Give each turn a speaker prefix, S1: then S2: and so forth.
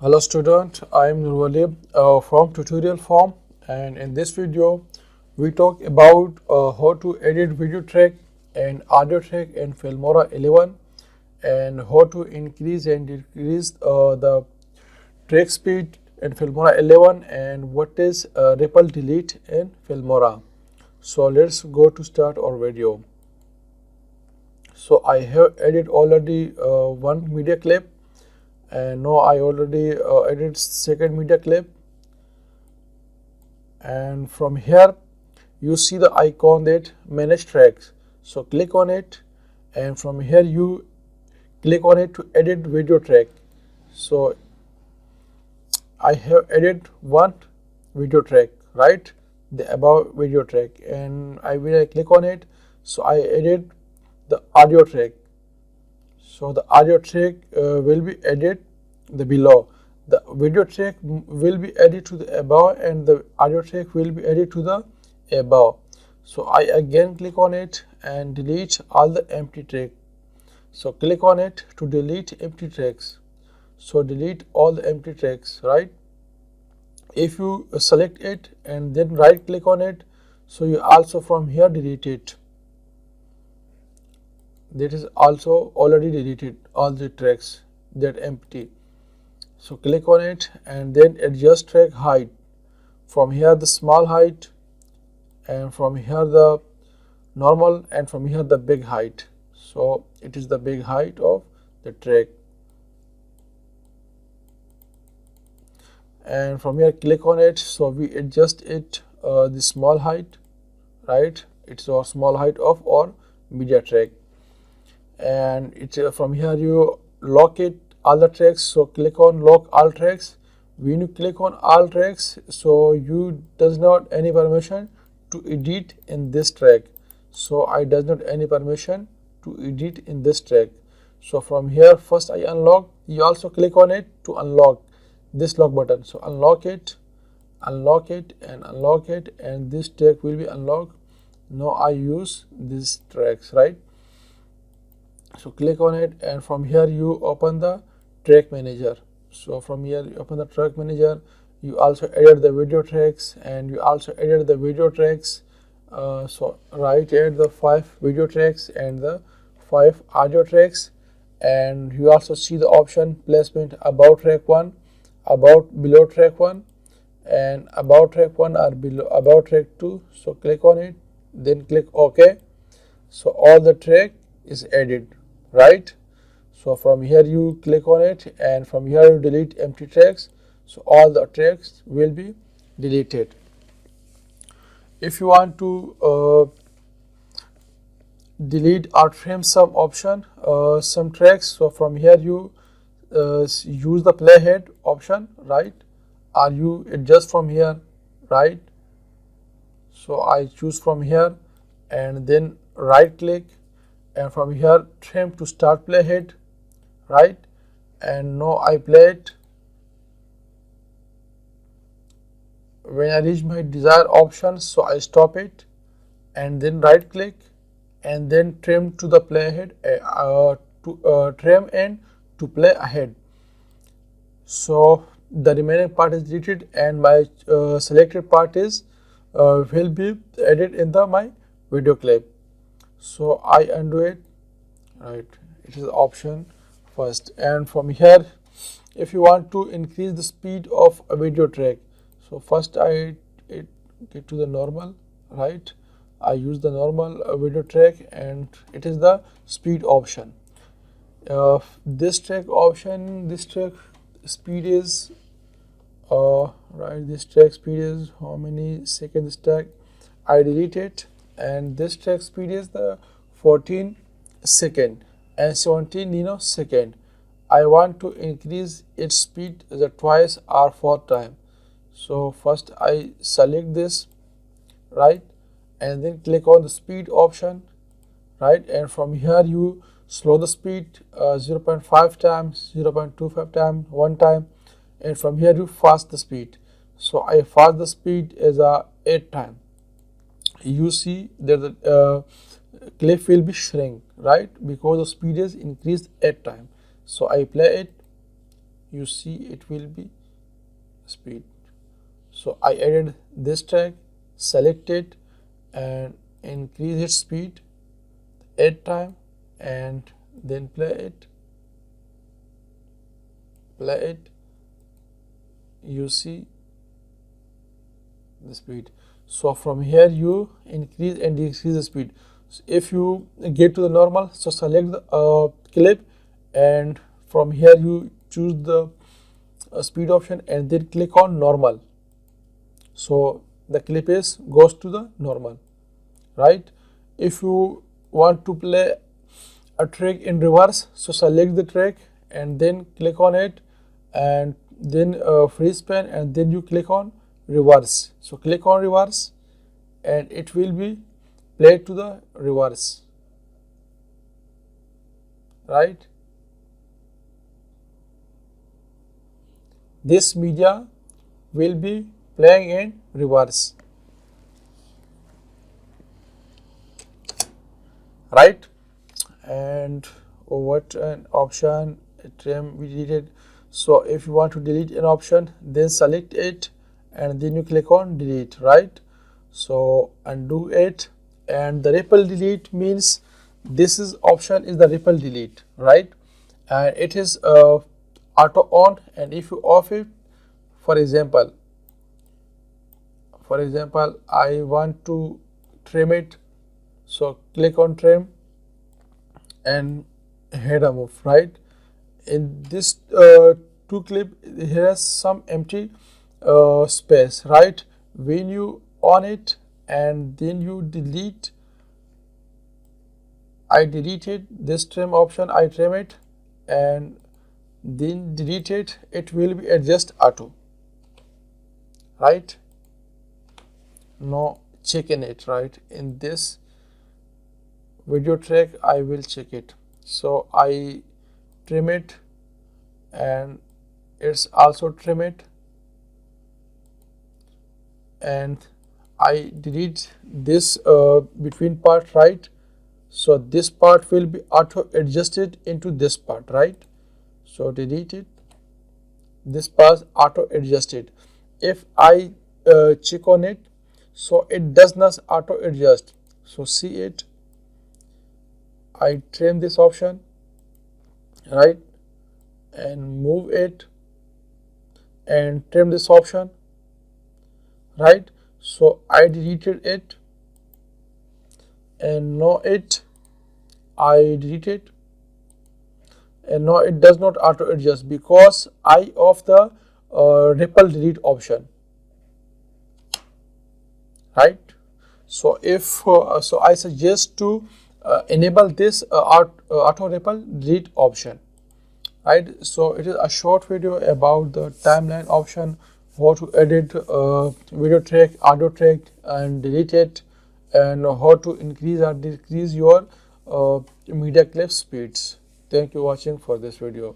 S1: Hello student, I am Nurwali from tutorial form, and in this video we talk about how to edit video track and audio track in Filmora 11 and how to increase and decrease the track speed in Filmora 11 and what is ripple delete in Filmora. So let's go to start our video. So I have edited already one media clip, and now I already edited second media clip, and from here you see the icon that manage tracks. So click on it, and from here you click on it to edit video track. So I have edited one video track, right, the above video track, and when I click on it, so I edit the audio track. So the audio track will be added the below. The video track will be added to the above, and the audio track will be added to the above. So I again click on it and delete all the empty track. So click on it to delete empty tracks. So delete all the empty tracks, right? If you select it and then right click on it, so you also from here delete it. That is also already deleted all the tracks that empty. So click on it and then adjust track height. From here the small height, and from here the normal, and from here the big height. So it is the big height of the track, and from here click on it. So we adjust it the small height, right? It's our small height of our media track, and it's from here you lock it all the tracks. So click on lock all tracks. When you click on all tracks, so you does not any permission to edit in this track. So I does not any permission to edit in this track. So from here first I unlock. You also click on it to unlock this lock button. So unlock it, unlock it, and unlock it, and this track will be unlocked. Now I use these tracks, right? So click on it, and from here you open the track manager. So from here you open the track manager. You also edit the video tracks, and you also edit the video tracks. So right, add the 5 video tracks and the 5 audio tracks, and you also see the option placement about track 1, about below track 1, and about track 1 or below about track 2. So click on it, then click OK. So all the track is added, right? So from here you click on it, and from here you delete empty tracks. So all the tracks will be deleted. If you want to delete or trim some option, some tracks, so from here you use the playhead option, right? Or you adjust from here, right? So I choose from here, and then right click, and from here trim to start playhead, right? And now I play it. When I reach my desired option, so I stop it, and then right click, and then trim to the playhead, to trim and to play ahead. So the remaining part is deleted, and my selected part is will be added in the my video clip. So I undo it, right? It is option first, and from here if you want to increase the speed of a video track, so first I get to the normal, right? I use the normal video track, and it is the speed option. This track option, this track speed is right, this track speed is how many seconds track. I delete it, and this track speed is the 14 second and 17 second. I want to increase its speed the twice or 4 time. So first I select this, right, and then click on the speed option, right, and from here you slow the speed 0.5 times, 0.25 times, 1 time, and from here you fast the speed. So I fast the speed as a 8 time. You see that the clip will be shrink, right, because the speed is increased 8 times. So I play it, you see it will be speed. So I added this track, select it and increase its speed, add time, and then play it. You see the speed. So from here you increase and decrease the speed. So if you get to the normal, so select the clip, and from here you choose the speed option and then click on normal. So the clip is goes to the normal, right? If you want to play a track in reverse, so select the track and then click on it, and then freeze pen, and then you click on reverse. So click on reverse and it will be played to the reverse, right? This media will be playing in reverse, right? And what an option trim we deleted. So if you want to delete an option, then select it and then you click on delete, right? So undo it, and the ripple delete means this is option is the ripple delete, right? And it is auto on, and if you off it, for example I want to trim it, so click on trim and header move, right? In this two clip, here is some empty space, right? When you on it and then you delete, I deleted this trim option, I trim it and then delete it, it will be adjust auto, right? Now check in it, right? In this video track I will check it. So I trim it and it's also trim it, and I delete this between part, right? So this part will be auto adjusted into this part, right? So delete it, this part auto adjusted. If I check on it, so it does not auto adjust. So see it, I trim this option, right, and move it and trim this option, right? So I deleted it, and now I delete it, and now it does not auto adjust because I off the ripple delete option, right? So if so I suggest to enable this auto ripple delete option, right? So it is a short video about the timeline option, how to edit video track, audio track and delete it, and how to increase or decrease your media clip speeds. Thank you for watching for this video.